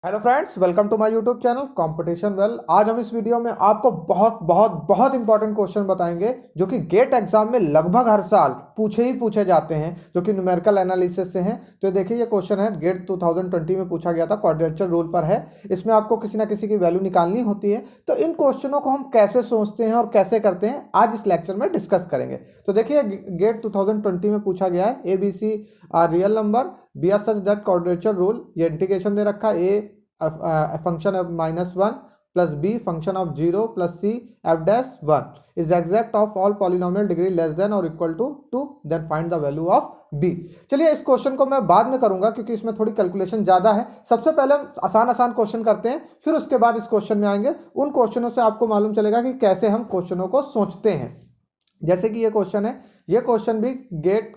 Hello friends, welcome to my YouTube channel competition well. आज हम इस वीडियो में आपको बहुत बहुत बहुत इंपॉर्टेंट क्वेश्चन बताएंगे जो कि गेट एग्जाम में लगभग हर साल पूछे जाते हैं, जो कि न्यूमेरिकल एनालिसिस से हैं। तो देखिए, ये क्वेश्चन है गेट 2020 में पूछा गया था, क्वाड्रेचर रूल पर है। इसमें आपको किसी ना किसी की वैल्यू निकालनी होती है। तो इन क्वेश्चनों को हम कैसे सोचते हैं और कैसे करते हैं, आज इस लेक्चर में डिस्कस करेंगे। तो देखिए, गेट 2020 में पूछा गया है A B C are real number B are such that quadrature rule, ये इंटीग्रेशन दे रखा है। A function of -1 plus B function of 0 plus C F dash 1 is exact of all polynomial degree less than और equal to 2, then find the value of B. चलिए, इस question को मैं बाद में करूंगा क्योंकि इसमें थोड़ी कैलकुलेशन ज़्यादा है। सबसे पहले हम आसान क्वेश्चन करते हैं, फिर उसके बाद इस क्वेश्चन में आएंगे। उन क्वेश्चनों से आपको मालूम चलेगा कि कैसे हम क्वेश्चनों को सोचते हैं। जैसे कि ये क्वेश्चन है, ये क्वेश्चन भी गेट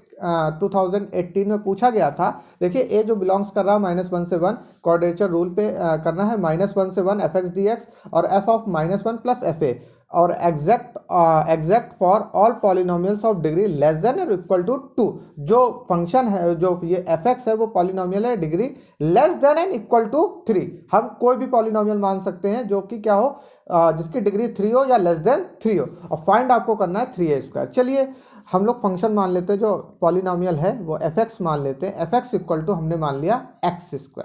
2018 में पूछा गया था। देखिए, ए जो बिलोंग्स कर रहा है -1 से 1, क्वाड्रेचर रूल पे करना है। -1 से 1 एफ एक्स डी एक्स और F of -1 plus F A और exact for all polynomials of degree less than और इक्वल टू 2। जो फंक्शन है, जो ये एफ एक्स है, वो पॉलिनोमियल है degree less than and equal to 3। हम कोई भी पॉलिनोमियल मान सकते हैं जो कि क्या हो, जिसकी डिग्री 3 हो या लेस देन 3 हो, और फाइंड आपको करना है 3a²। चलिए, हम लोग फंक्शन मान लेते हैं, जो पॉलिनोमियल है वो एफ एक्स मान लेते हैं। एफ एक्स इक्वल टू हमने मान लिया x²,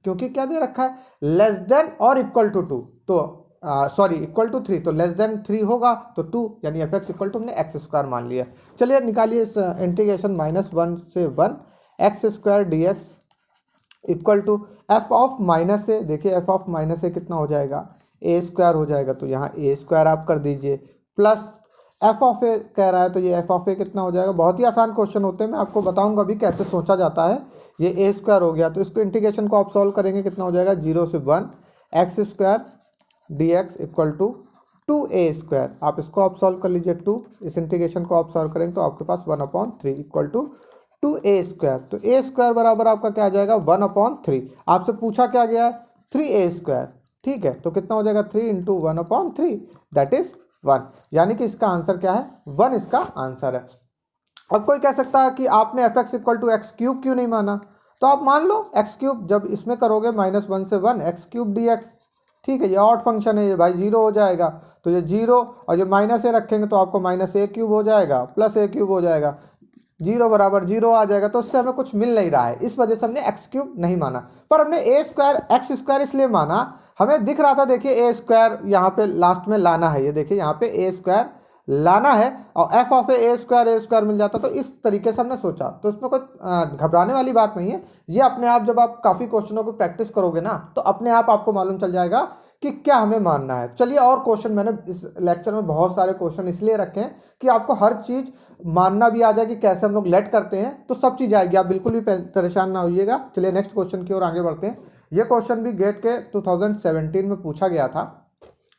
क्योंकि क्या दे रखा है, लेस देन और इक्वल टू 2, तो सॉरी इक्वल टू 3, तो लेस देन 3 होगा तो 2, यानी एफ एक्स इक्वल टू हमने x² मान लिया। चलिए, निकालिए इस इंटीग्रेशन -1 से 1 x² dx equal to F of minus A. देखिए, एफ ऑफ माइनस ए कितना हो जाएगा, a² हो जाएगा, तो यहाँ a² आप कर दीजिए, प्लस एफ ऑफ ए कह रहा है, तो ये एफ ऑफ ए कितना हो जाएगा। बहुत ही आसान क्वेश्चन होते हैं, मैं आपको बताऊंगा अभी कैसे सोचा जाता है। ये a² हो गया, तो इसको इंटीग्रेशन को आप सॉल्व करेंगे, कितना हो जाएगा, 0 से 1 x² dx equal to 2a²। आप इसको आप सॉल्व कर लीजिए, 2, इस इंटीग्रेशन को आप सॉल्व करेंगे तो आपके पास 1/3 इक्वल टू 2a²। तो a² बराबर आपका क्या आ जाएगा, 1/3। आपसे पूछा क्या गया है, 3a²। ठीक है, तो कितना हो जाएगा, 3 × 1/3 दैट इज 1, यानी कि इसका आंसर क्या है, 1 इसका आंसर है। अब कोई कह सकता है कि आपने F x equal to x³ क्यों नहीं माना, तो आप मान लो x³, जब इसमें करोगे -1 से 1 x³ dx। ठीक है, ये ऑड फंक्शन है, ये भाई 0 हो जाएगा, तो ये 0 और ये माइनस ए रखेंगे तो आपको -a³ हो जाएगा प्लस a³ हो जाएगा, 0 बराबर 0 आ जाएगा। तो उससे हमें कुछ मिल नहीं रहा है, इस वजह से हमने x³ नहीं माना, पर हमने x² इसलिए माना, हमें दिख रहा था। देखिए, a² यहाँ पे लास्ट में लाना है, ये देखिए यहाँ पे a² लाना है, और f ऑफ a² मिल जाता, तो इस तरीके से हमने सोचा। तो इसमें कोई घबराने वाली बात नहीं है। ये अपने आप, जब आप काफ़ी क्वेश्चनों को प्रैक्टिस करोगे ना, तो अपने आप आपको मालूम चल जाएगा कि क्या हमें मानना है। चलिए, और क्वेश्चन मैंने इस लेक्चर में बहुत सारे क्वेश्चन इसलिए रखे हैं कि आपको हर चीज़ मानना भी आ जाए कि कैसे हम लोग लेट करते हैं, तो सब चीज़ आएगी, आप बिल्कुल भी परेशान ना होइएगा। चलिए, नेक्स्ट क्वेश्चन की ओर आगे बढ़ते हैं। ये क्वेश्चन भी गेट के 2017 में पूछा गया था।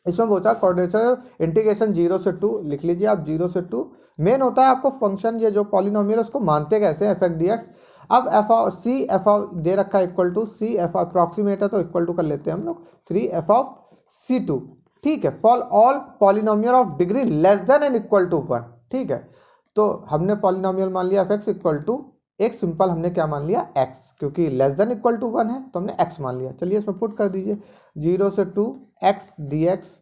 इसमें पूछा क्वाड्रेचर इंटीग्रेशन 0 से 2, लिख लीजिए आप 0 से 2। मेन होता है आपको फंक्शन, ये जो पॉलिनोमियल है उसको मानते कैसे हैं, एफ एक्स डी एक्स। अब F of C, F of दे रखा है equal to C, F approximate है तो इक्वल टू कर लेते हैं हम लोग 3 एफ ऑफ C2। ठीक है, for all polynomial of degree less than and equal to 1। ठीक है, तो हमने पॉलिनोमियल मान लिया एफ एक्स इक्वल टू, एक सिंपल हमने क्या मान लिया, x, क्योंकि लेस देन इक्वल टू 1 है तो हमने x मान लिया। चलिए, इसमें पुट कर दीजिए 0 से 2 x dx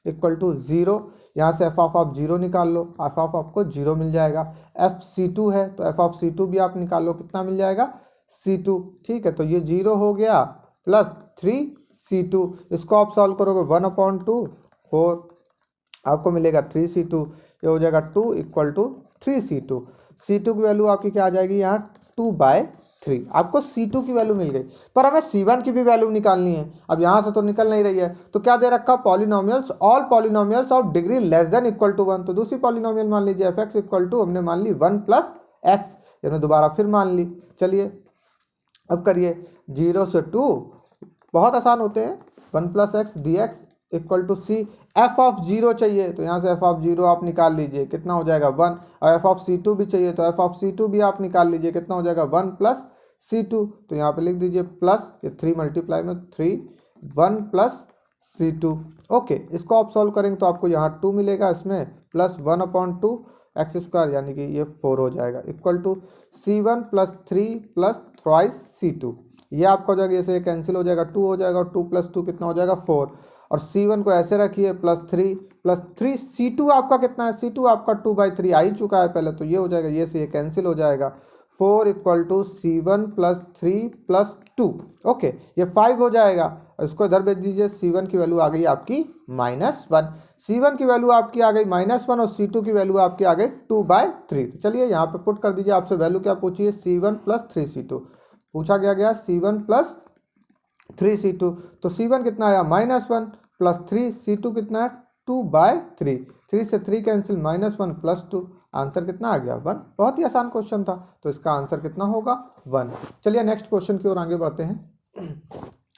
इक्वल टू 0। यहाँ से एफ ऑफ आप 0 निकाल लो, एफ ऑफ आपको 0 मिल जाएगा। एफ C2 है तो एफ ऑफ C2 भी आप निकाल लो, कितना मिल जाएगा, C2। ठीक है, तो ये 0 हो गया प्लस 3C2, इसको आप सॉल्व करोगे 1/2 4, आपको मिलेगा 3C2, ये हो जाएगा 2 इक्वल टू 3C2। C2 की वैल्यू आपकी क्या आ जाएगी, यहाँ 2/3। आपको C2 की वैल्यू मिल गई, पर हमें C1 की भी वैल्यू निकालनी है। अब यहाँ से तो निकल नहीं रही है, तो क्या दे रखा, polynomials, all polynomials of degree less than equal to 1। तो दूसरी पॉलिनोमियल मान लीजिए एफ एक्स इक्वल टू, हमने मान ली 1 प्लस एक्स, हमने दोबारा फिर मान ली। चलिए, अब करिए 0 से 2, बहुत आसान होते हैं, 1 plus x D x equal to C. F of 0 चाहिए तो यहाँ से एफ ऑफ 0 आप निकाल लीजिए, कितना हो जाएगा 1, और एफ ऑफ C2 भी चाहिए तो एफ ऑफ C2 भी आप निकाल लीजिए, कितना हो जाएगा 1 प्लस C2। तो यहाँ पे लिख दीजिए प्लस, ये 3 मल्टीप्लाई में 3, 1 प्लस C2। ओके, इसको आप सॉल्व करेंगे तो आपको यहाँ 2 मिलेगा, इसमें प्लस 1/2 x², यानी कि ये 4 हो जाएगा, equal to C1 plus 3 plus thrice C2। ये आपका हो जाएगा, ये से कैंसिल हो जाएगा, 2 हो जाएगा, और 2 + 2 कितना हो जाएगा 4, और C1 को ऐसे रखिए +3 C2 आपका कितना है, C2 आपका 2/3 आ ही चुका है पहले, तो ये हो जाएगा, ये से ये कैंसिल हो जाएगा, 4 = C1 + 3 + 2। ओके, ये 5 हो जाएगा, इसको इधर भेज दीजिए, C1 की वैल्यू आ गई आपकी -1, C1 की वैल्यू आपकी आ गई -1, और C2 की वैल्यू आपकी आ गई 2/3। तो चलिए यहाँ पे पुट कर दीजिए, आपसे वैल्यू क्या पूछी है, C1 + 3C2 पूछा गया C1 + 3C2, तो C1 कितना आया -1 + 3C2 कितना है 2/3, 3 से 3 कैंसिल, -1 + 2, आंसर कितना आ गया 1। बहुत ही आसान क्वेश्चन था, तो इसका आंसर कितना होगा 1। चलिए नेक्स्ट क्वेश्चन की ओर आगे बढ़ते हैं।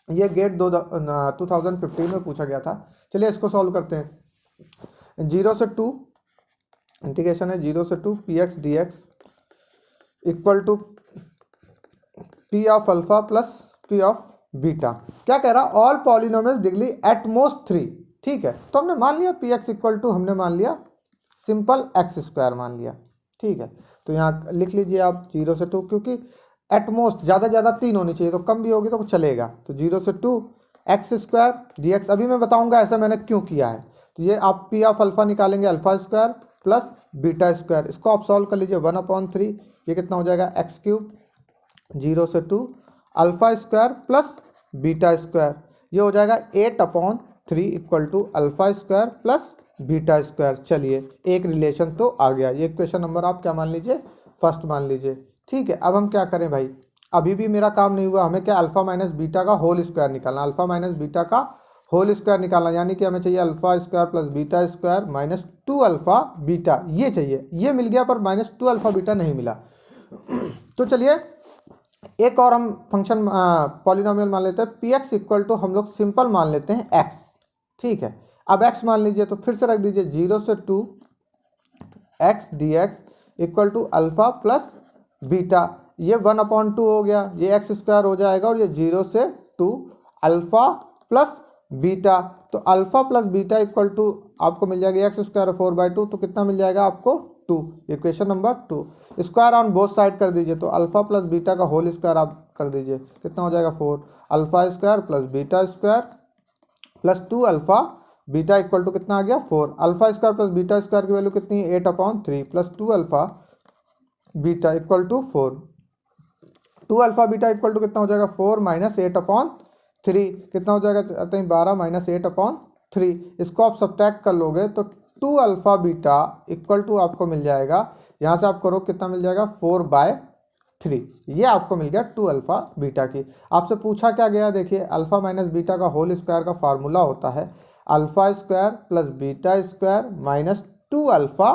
ये गेट 2015 में पूछा गया था। चलिए इसको सॉल्व करते हैं। 0 से 2 इंटीग्रेशन है, 0 से 2 px dx = p of alpha plus p of beta. क्या कह रहा, all polynomials degree at most 3। ठीक है, तो हमने मान लिया px = हमने मान लिया सिंपल x² मान लिया। ठीक है, तो यहाँ लिख लीजिए आप 0 से 2, क्योंकि एटमोस्ट ज़्यादा 3 होनी चाहिए, तो कम भी होगी तो चलेगा। तो 0 से 2 x² dx। अभी मैं बताऊंगा ऐसा मैंने क्यों किया है। तो ये आप p ऑफ अल्फा निकालेंगे, अल्फा² प्लस बीटा², इसको आप सॉल्व कर लीजिए, 1/3, ये कितना हो जाएगा x³, 0 से 2 अल्फा² प्लस बीटा², ये हो जाएगा 8/3 = अल्फा² प्लस बीटा²। चलिए एक रिलेशन तो आ गया, ये क्वेश्चन नंबर आप क्या मान लीजिए, फर्स्ट मान लीजिए। ठीक है, अब हम क्या करें भाई, अभी भी मेरा काम नहीं हुआ, हमें क्या अल्फा माइनस बीटा का होल स्क्वायर निकालना, अल्फा माइनस बीटा का होल स्क्वायर निकालना, यानी कि हमें चाहिए अल्फा² प्लस बीटा² -2 अल्फा बीटा, ये चाहिए, ये मिल गया, पर -2 अल्फा बीटा नहीं मिला। तो चलिए एक और हम फंक्शन पॉलिनोमियल मान लेते हैं, px = हम लोग सिंपल मान लेते हैं x। ठीक है, अब x मान लीजिए, तो फिर से रख दीजिए 0 से 2 x dx = alpha plus beta, ये 1/2 हो गया, ये x² हो जाएगा, और ये 0 से 2 अल्फा प्लस बीटा, तो अल्फा प्लस बीटा = आपको मिल जाएगा x² 4/2, तो कितना मिल जाएगा आपको 2। Equation number 2, square on both side कर दीजिए, तो अल्फा प्लस बीटा का होल स्क्वायर आप कर दीजिए, कितना हो जाएगा 4, अल्फा² प्लस बीटा² प्लस 2 अल्फा बीटा = कितना आ गया 4, अल्फा² प्लस बीटा² की वैल्यू कितनी है 8/3 plus 2 alpha beta = 4, 2 alpha beta = कितना हो जाएगा 4 - 8/3, कितना हो जाएगा 12 - 8/3, इसको आप सब्ट्रैक्ट कर लोगे तो 2 अल्फा बीटा = आपको मिल जाएगा, यहाँ से आप करो कितना मिल जाएगा 4/3, ये आपको मिल गया 2 अल्फा बीटा की। आपसे पूछा क्या गया, देखिए अल्फा माइनस बीटा का होल स्क्वायर का फार्मूला होता है अल्फा² प्लस बीटा² -2 अल्फा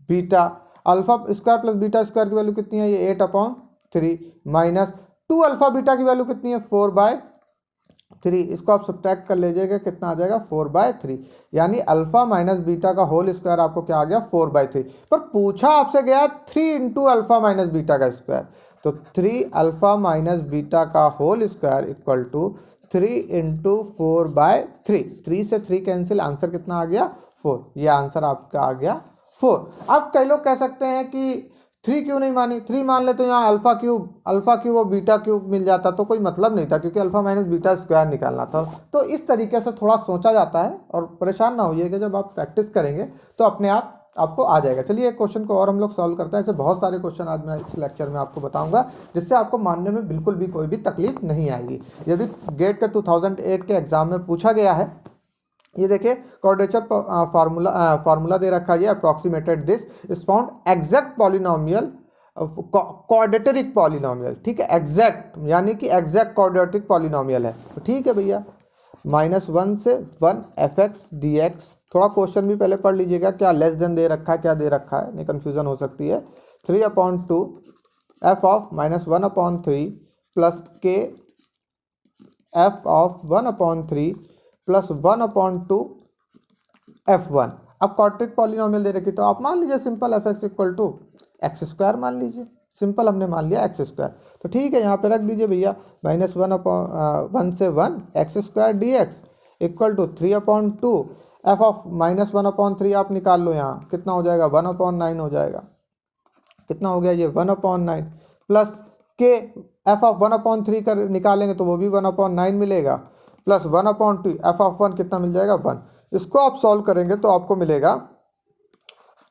बीटा, अल्फा² प्लस बीटा² की वैल्यू कितनी है, ये 8/3 माइनस 2 अल्फा बीटा की वैल्यू कितनी है 4/3, इसको आप सब्ट्रैक्ट कर लीजिएगा, कितना आ जाएगा 4/3, यानी अल्फा माइनस बीटा का होल स्क्वायर आपको क्या आ गया 4/3। पर पूछा आपसे गया 3 × अल्फा माइनस बीटा का स्क्वायर, तो 3 अल्फा माइनस बीटा का होल स्क्वायर = 3 × 4/3, 3 से 3 कैंसिल, आंसर कितना आ गया 4, ये आंसर आपका आ गया 4। अब कई लोग कह सकते हैं कि 3 क्यों नहीं मानी, 3 मान ले तो यहाँ अल्फा क्यूब और बीटा क्यूब मिल जाता, तो कोई मतलब नहीं था, क्योंकि अल्फा माइनस बीटा स्क्वायर निकालना था। तो इस तरीके से थोड़ा सोचा जाता है, और परेशान ना होइएगा, जब आप प्रैक्टिस करेंगे तो अपने आप आपको आ जाएगा। चलिए एक क्वेश्चन को और हम लोग सॉल्व करते हैं, ऐसे बहुत सारे क्वेश्चन आज मैं इस लेक्चर में आपको बताऊंगा, जिससे आपको मानने में बिल्कुल भी कोई भी तकलीफ नहीं आएगी। ये भी गेट के 2008 के एग्जाम में पूछा गया है। ये देखिए क्वाड्रेचर फार्मूला दे रखा है, approximated this is found exact polynomial quadratic polynomial. ठीक है, एग्जैक्ट यानी कि एग्जैक्ट क्वाड्रेटिक पॉलिनोमियल है, तो ठीक है भैया। -1 से 1 fx dx, थोड़ा क्वेश्चन भी पहले पढ़ लीजिएगा, क्या लेस देन दे रखा है, क्या दे रखा है, नहीं कन्फ्यूजन हो सकती है। 3/2 f of -1/3 plus k f of 1/3 plus 1/2 f1। अब क्वाड्रेटिक पॉलिनोमियल दे रखी, तो आप मान लीजिए सिंपल fx = x² मान लीजिए, सिंपल हमने मान लिया x², तो ठीक है यहाँ पे रख दीजिए भैया, -1 से 1 x² dx = 3/2 f ऑफ -1/3 आप निकाल लो, यहाँ कितना हो जाएगा 1/9 हो जाएगा, कितना हो गया ये 1/9 प्लस के एफ ऑफ 1/3 कर निकालेंगे तो वो भी 1/9 मिलेगा, प्लस 1/2 एफ ऑफ 1 कितना मिल जाएगा 1। इसको आप सॉल्व करेंगे तो आपको मिलेगा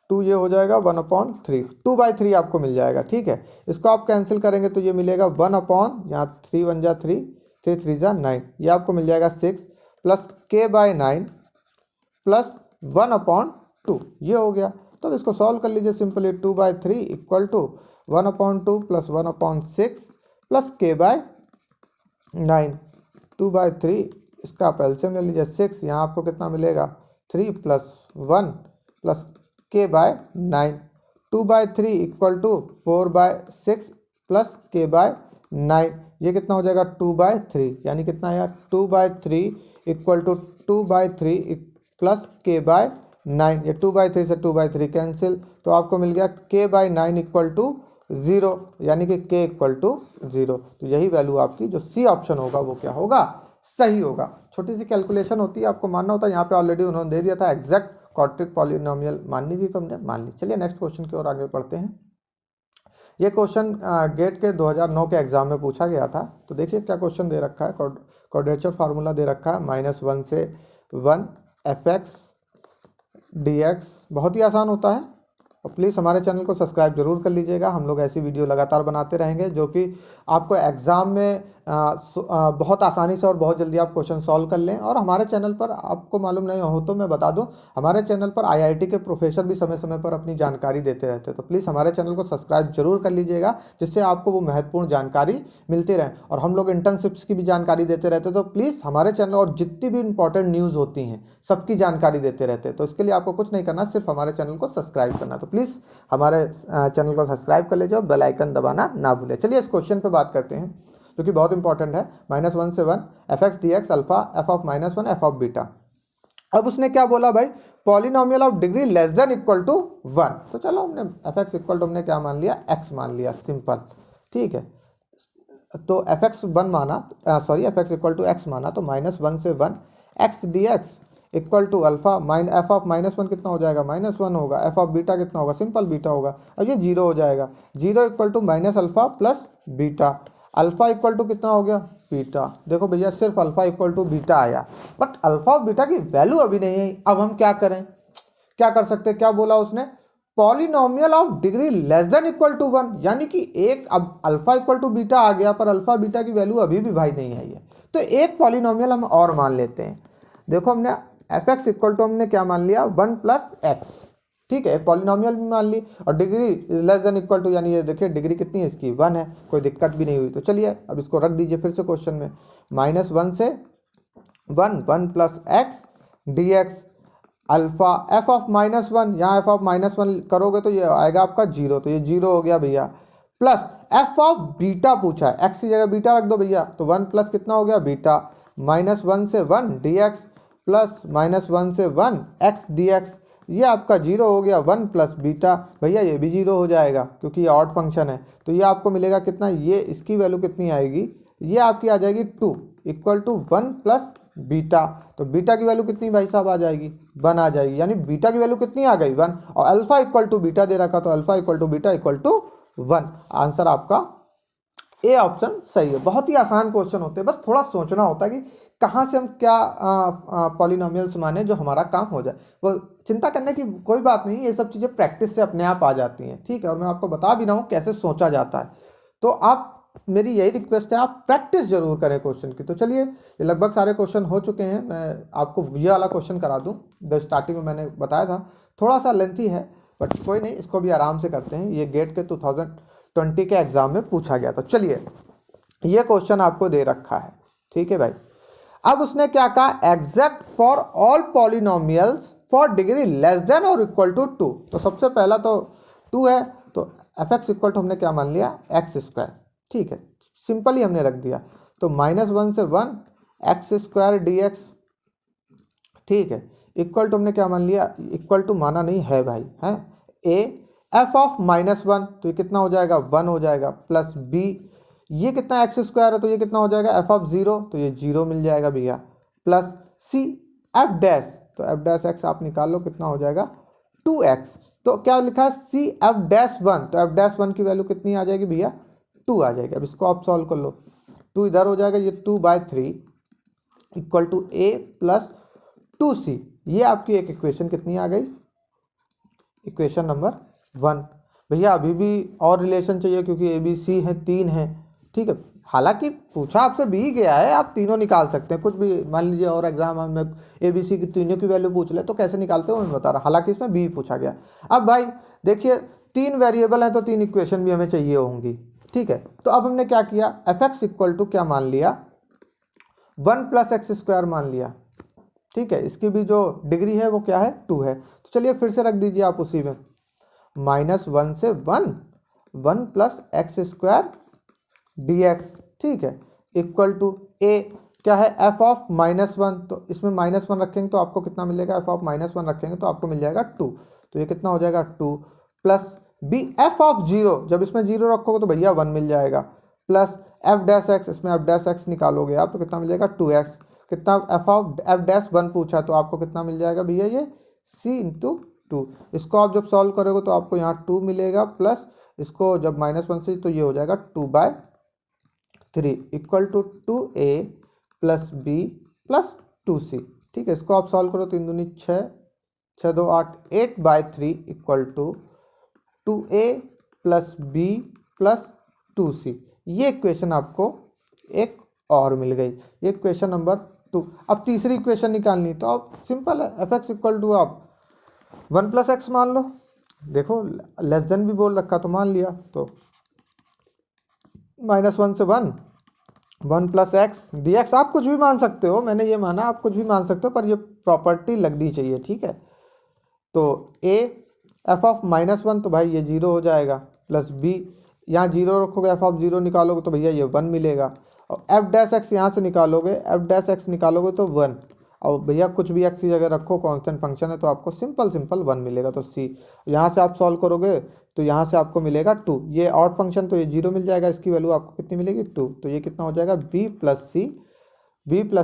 2, ये हो जाएगा 1/3, 2/3 आपको मिल जाएगा। ठीक है, इसको आप कैंसिल करेंगे तो ये मिलेगा 1/, यहाँ 3 1 जा 3, 3 3 जा 9, ये आपको मिल जाएगा 6 प्लस k/9 प्लस 1/2, ये हो गया। तो अब इसको सॉल्व कर लीजिए simply, 2/3 equal to 1/2 plus 1/6 plus k/9, 2/3 इसका आप एलसीएम ले लीजिए 6, यहाँ आपको कितना मिलेगा 3 plus 1 plus k/9, 2/3 equal to 4/6 plus k/9, ये कितना हो जाएगा 2/3, यानी कितना आया 2/3 इक्वल टू 2/3 प्लस k/9, ये 2/3 से 2/3 कैंसिल, तो आपको मिल गया k/9 इक्वल टू 0, यानी कि k इक्वल टू 0। तो यही वैल्यू आपकी जो सी ऑप्शन होगा वो क्या होगा, सही होगा। छोटी सी कैलकुलेशन होती है, आपको मानना होता है, यहाँ पे ऑलरेडी उन्होंने दे दिया था एग्जैक्ट क्वाड्रेटिक पॉलिनोमियल माननी थी तो हमने मान ली। चलिए नेक्स्ट क्वेश्चन की ओर आगे बढ़ते हैं। ये क्वेश्चन गेट के 2009 के एग्जाम में पूछा गया था। तो देखिए क्या क्वेश्चन दे रखा है, क्वाड्रेचर फार्मूला दे रखा है -1 से 1 fx dx, बहुत ही आसान होता है। और प्लीज़ हमारे चैनल को सब्सक्राइब जरूर कर लीजिएगा, हम लोग ऐसी वीडियो लगातार बनाते रहेंगे जो कि आपको एग्ज़ाम में बहुत आसानी से और बहुत जल्दी आप क्वेश्चन सॉल्व कर लें। और हमारे चैनल पर आपको मालूम नहीं हो तो मैं बता दूं, हमारे चैनल पर आईआईटी के प्रोफेसर भी समय समय पर अपनी जानकारी देते रहते हैं। तो प्लीज़ हमारे चैनल को सब्सक्राइब जरूर कर लीजिएगा, जिससे आपको वो महत्वपूर्ण जानकारी मिलती रहे। और हम लोग इंटर्नशिप्स की भी जानकारी देते रहते हैं, तो प्लीज़ हमारे चैनल और जितनी भी इंपॉर्टेंट न्यूज़ होती हैं सबकी जानकारी देते रहते हैं। तो इसके लिए आपको कुछ नहीं करना, सिर्फ हमारे चैनल को सब्सक्राइब करना। तो प्लीज़ हमारे चैनल को सब्सक्राइब कर लीजिए और बेल आइकन दबाना ना भूलें। चलिए इस क्वेश्चन पे बात करते हैं जो कि बहुत इंपॉर्टेंट है। -1 से 1 fx dx alpha f of -1 f of beta. अब उसने क्या बोला भाई, polynomial of degree less than equal to 1। तो चलो हमने fx इक्वल टू हमने क्या मान लिया, x मान लिया, सिंपल। ठीक है, तो fx 1 माना, fx इक्वल टू x माना, तो -1 से 1 x dx equal to alpha f of -1 कितना हो जाएगा, -1 होगा, f ऑफ बीटा कितना होगा, सिंपल बीटा होगा, और ये 0 हो जाएगा। 0 equal to -alpha plus beta, alpha equal to कितना हो गया, बीटा। देखो भैया सिर्फ अल्फा इक्वल टू बीटा आया, बट अल्फा और बीटा की वैल्यू अभी नहीं है। अब हम क्या करें, क्या कर सकते हैं, क्या बोला उसने, polynomial of degree less than equal to 1, यानी कि एक, अब अल्फा इक्वल टू बीटा आ गया पर अल्फा बीटा की वैल्यू अभी भी भाई नहीं आई है, तो एक पॉलिनोमियल हम और मान लेते हैं। देखो हमने fx इक्वल टू हमने क्या मान लिया, 1 प्लस एक्स। ठीक है, एक पॉलिनोमियल भी मान ली, और degree less than equal to, यानी ये देखिए डिग्री कितनी है इसकी, 1 है, कोई दिक्कत भी नहीं हुई। तो चलिए अब इसको रख दीजिए फिर से क्वेश्चन में, -1 से 1 plus x D x alpha f of -1, यहाँ f ऑफ -1 करोगे तो ये आएगा आपका 0, तो ये 0 हो गया भैया, प्लस f ऑफ बीटा पूछा है, x की जगह बीटा रख दो भैया, तो 1 प्लस कितना हो गया बीटा, -1 से 1 dx प्लस -1 से 1 x dx, ये आपका 0 हो गया, 1 प्लस बीटा, भैया ये भी 0 हो जाएगा क्योंकि ये ऑड फंक्शन है। तो ये आपको मिलेगा कितना, ये इसकी वैल्यू कितनी आएगी, ये आपकी आ जाएगी 2 इक्वल टू 1 प्लस बीटा। तो बीटा की वैल्यू कितनी भाई साहब आ जाएगी, 1 आ जाएगी, यानी बीटा की वैल्यू कितनी आ गई 1, और अल्फा इक्वल टू बीटा दे रखा, तो alpha equal to beta equal to 1। Answer आपका ए ऑप्शन सही है। बहुत ही आसान क्वेश्चन होते हैं, बस थोड़ा सोचना होता है कि कहाँ से हम क्या पॉलिनोमियल्स माने जो हमारा काम हो जाए। वो चिंता करने की कोई बात नहीं, ये सब चीज़ें प्रैक्टिस से अपने आप आ जाती हैं। ठीक है, और मैं आपको बता भी रहा हूँ कैसे सोचा जाता है। तो आप, मेरी यही रिक्वेस्ट है, आप प्रैक्टिस जरूर करें क्वेश्चन की। तो चलिए, ये लगभग सारे क्वेश्चन हो चुके हैं। मैं आपको ये वाला क्वेश्चन करा दूँ, जो स्टार्टिंग में मैंने बताया था, थोड़ा सा लेंथी है बट कोई नहीं, इसको भी आराम से करते हैं। ये गेट के 2020 के एग्जाम में पूछा गया। तो चलिए, ये क्वेश्चन आपको दे रखा है, ठीक है भाई। अब उसने क्या कहा, exact for all polynomials for degree less than और इक्वल टू 2। तो सबसे पहला तो 2 है, तो fx इक्वल टू हमने क्या मान लिया, एक्स स्क्वायर। ठीक है, सिंपल ही हमने रख दिया। तो -1 से 1 एक्स स्क्वायर डी एक्स, ठीक है, इक्वल टू हमने क्या मान लिया, इक्वल टू माना नहीं है भाई, है ए एफ ऑफ -1, तो ये कितना हो जाएगा, 1 हो जाएगा, प्लस बी, ये कितना एक्स स्क्वायर है तो ये कितना हो जाएगा, एफ ऑफ 0, तो ये 0 मिल जाएगा भैया, प्लस सी एफ डैश, तो एफ डैश एक्स आप निकाल लो, कितना हो जाएगा 2x। तो क्या लिखा है, सी एफ डैश 1, तो एफ डैश 1 की वैल्यू कितनी आ जाएगी भैया, 2 आ जाएगी। अब इसको आप सॉल्व कर लो, 2 इधर हो जाएगा, ये 2/3 equal to a plus 2c। ये आपकी एक इक्वेशन कितनी आ गई, इक्वेशन नंबर 1। भैया अभी भी और रिलेशन चाहिए क्योंकि ए बी सी है, 3 है, ठीक है। हालांकि पूछा आपसे भी गया है, आप तीनों निकाल सकते हैं, कुछ भी मान लीजिए और एग्जाम में ए बी सी की तीनों की वैल्यू पूछ ले तो कैसे निकालते हो मैं बता रहा, हालांकि इसमें बी पूछा गया। अब भाई देखिए 3 वेरिएबल हैं तो 3 इक्वेशन भी हमें चाहिए होंगी, ठीक है। तो अब हमने क्या किया, एफ एक्स इक्वल टू क्या मान लिया, 1 प्लस एक्स स्क्वायर मान लिया, ठीक है। इसकी भी जो डिग्री है वो क्या है, 2 है। तो चलिए फिर से रख दीजिए आप उसी में, -1 से 1 plus x square D x, ठीक है, इक्वल टू ए क्या है, एफ ऑफ -1। तो इसमें -1 रखेंगे तो आपको कितना मिलेगा, एफ ऑफ -1 रखेंगे तो आपको मिल जाएगा 2। तो ये कितना हो जाएगा 2 प्लस बी एफ ऑफ 0, जब इसमें 0 रखोगे तो भैया 1 मिल जाएगा, प्लस एफ डैश एक्स, इसमें एफ डैश एक्स निकालोगे आप तो कितना मिल जाएगा 2x। कितना एफ ऑफ एफ डैश 1 पूछा तो आपको कितना मिल जाएगा भैया, ये c इंटू 2। इसको आप जब सॉल्व करोगे तो आपको यहाँ 2 मिलेगा, प्लस इसको जब -1 से तो ये हो जाएगा 2/3 equal to 2a plus b plus 2c, ठीक है। इसको आप सॉल्व करो, 3 दूनी 6, 6 2 8, 8/3 equal to 2a plus b plus 2c। ये इक्वेशन आपको एक और मिल गई, ये इक्वेशन नंबर 2। अब तीसरी इक्वेशन निकालनी तो आप सिंपल है, एफ एक्स इक्वल टू आप 1 प्लस एक्स मान लो, देखो लेस देन भी बोल रखा तो मान लिया, तो -1 से 1 प्लस एक्स डी एक्स, आप कुछ भी मान सकते हो, मैंने ये माना आप कुछ भी मान सकते हो, पर ये प्रॉपर्टी लगनी चाहिए, ठीक है। तो ए एफ ऑफ -1 तो भाई ये 0 हो जाएगा, प्लस बी यहाँ 0 रखोगे, एफ ऑफ 0 निकालोगे तो भैया ये 1 मिलेगा, और एफ डैश एक्स यहाँ से निकालोगे, एफ डैश एक्स निकालोगे तो 1, और भैया कुछ भी एक्स की जगह रखो, कांस्टेंट फंक्शन है तो आपको सिंपल 1 मिलेगा। तो सी यहाँ से आप सॉल्व करोगे तो यहाँ से आपको मिलेगा 2, ये ऑड फंक्शन तो ये 0 मिल जाएगा, इसकी वैल्यू आपको कितनी मिलेगी 2। तो ये कितना हो जाएगा b plus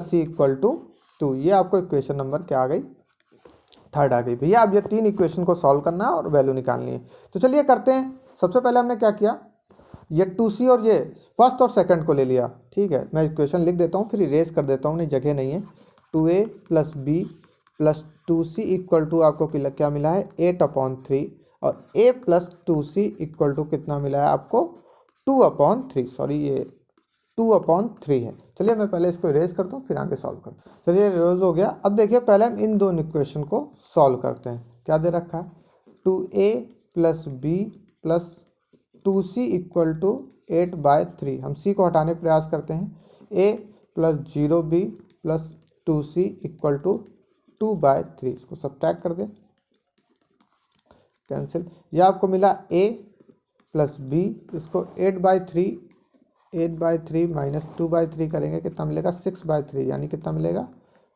c equal to 2। ये आपको इक्वेशन नंबर क्या आ गई, 3rd आ गई। भैया अब ये 3 इक्वेशन को सॉल्व करना है और वैल्यू निकालनी है, तो चलिए करते हैं। सबसे पहले हमने क्या किया, ये 2c और ये फर्स्ट और सेकंड को ले लिया, ठीक है। मैं इक्वेशन लिख देता हूँ फिर इरेज कर देता हूँ, नहीं जगह नहीं है। 2a plus b plus 2c equal to आपको क्या मिला है 8/3, और a plus 2c equal to कितना मिला है आपको 2/3, सॉरी ये 2/3 है। चलिए मैं पहले इसको इरेज करता हूँ फिर आगे सॉल्व करता हूँ। चलिए इरेज हो गया। अब देखिए पहले हम इन दोनों इक्वेशन को सॉल्व करते हैं। क्या दे रखा है, 2a plus b plus 2c equal to 8/3। हम c को हटाने का प्रयास करते हैं, a plus 0b plus 2c equal to 2/3। इसको सब्ट्रैक्ट कर दें, कैंसिल। यह आपको मिला a प्लस b, इसको 8/3 माइनस 2/3 करेंगे, कितना मिलेगा 6/3, यानी कितना मिलेगा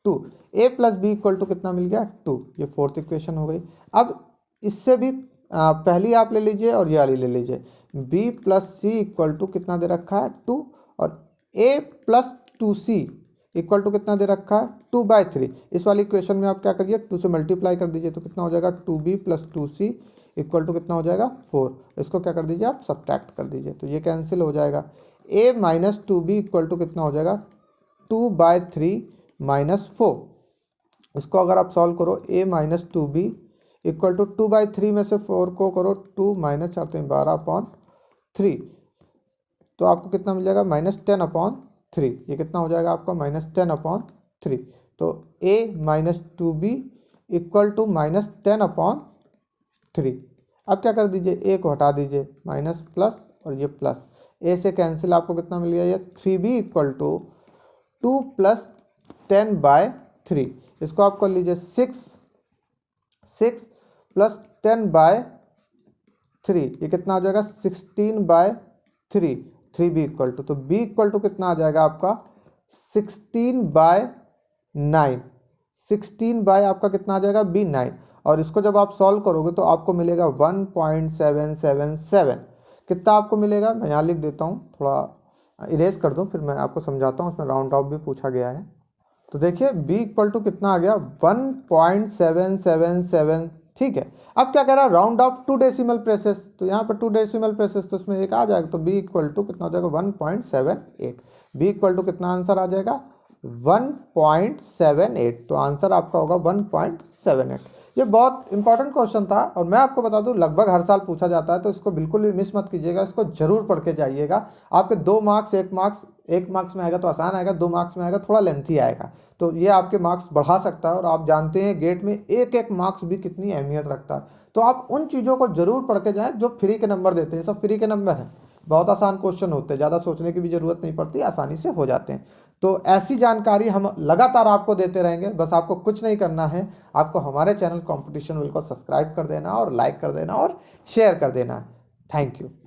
2। a plus b equal to कितना मिल गया 2। ये 4th इक्वेशन हो गई। अब इससे भी पहली आप ले लीजिए और ये वाली ले लीजिए, b plus c equal to कितना दे रखा है 2, और a plus 2c equal to कितना दे रखा है 2/3। इस वाली इक्वेशन में आप क्या करिए 2 से मल्टीप्लाई कर दीजिए, तो कितना हो जाएगा 2b plus 2c equal to कितना हो जाएगा 4। इसको क्या कर दीजिए आप सब्ट्रैक्ट कर दीजिए, तो ये कैंसिल हो जाएगा। a minus 2b equal to कितना हो जाएगा 2/3 माइनस 4। इसको अगर आप सॉल्व करो, a minus 2b equal to 2/3 में से 4 को करो 2 माइनस 4 तो 12/3, तो आपको कितना मिल जाएगा -10/3। ये कितना हो जाएगा आपका -10/3। तो a minus 2b equal to -10/3। अब क्या कर दीजिए, a को हटा दीजिए, माइनस प्लस और ये प्लस, a से कैंसिल, आपको कितना मिल गया ये 3b इक्वल टू 2 प्लस 10/3। इसको आप कर लीजिए 6 प्लस 10/3, ये कितना हो जाएगा 16/3। 3b इक्वल टू, तो b इक्वल टू कितना आ जाएगा आपका 16/9। 16 आपका कितना आ जाएगा b 9, और इसको जब आप सॉल्व करोगे तो आपको मिलेगा 1.777। कितना आपको मिलेगा, मैं यहाँ लिख देता हूँ, थोड़ा इरेज कर दूँ फिर मैं आपको समझाता हूँ, उसमें राउंड ऑफ भी पूछा गया है। तो देखिए b इक्वल टू कितना आ गया 1.777 ठीक है। अब क्या कह रहा है, राउंड ऑफ 2 डेसिमल प्लेसेस, तो यहाँ पर 2 डेसिमल प्लेसेस, तो उसमें एक आ जाएगा, तो बी इक्वल टू कितना हो जाएगा 1.78, बी इक्वल टू कितना आंसर आ जाएगा 1.78, तो आंसर आपका होगा 1.78। ये बहुत इंपॉर्टेंट क्वेश्चन था और मैं आपको बता दूं लगभग हर साल पूछा जाता है, तो इसको बिल्कुल भी मिस मत कीजिएगा, इसको जरूर पढ़ के जाइएगा। आपके 2 मार्क्स, 1 मार्क्स में आएगा तो आसान आएगा, 2 मार्क्स में आएगा थोड़ा लेंथी आएगा, तो ये आपके मार्क्स बढ़ा सकता है। और आप जानते हैं गेट में एक मार्क्स भी कितनी अहमियत रखता है, तो आप उन चीज़ों को जरूर पढ़ के जाएँ जो फ्री के नंबर देते हैं, सब फ्री के नंबर हैं, बहुत आसान क्वेश्चन होते हैं, ज़्यादा सोचने की भी ज़रूरत नहीं पड़ती, आसानी से हो जाते हैं। तो ऐसी जानकारी हम लगातार आपको देते रहेंगे, बस आपको कुछ नहीं करना है, आपको हमारे चैनल कॉम्पिटिशन विल को सब्सक्राइब कर देना और लाइक कर देना और शेयर कर देना। Thank you.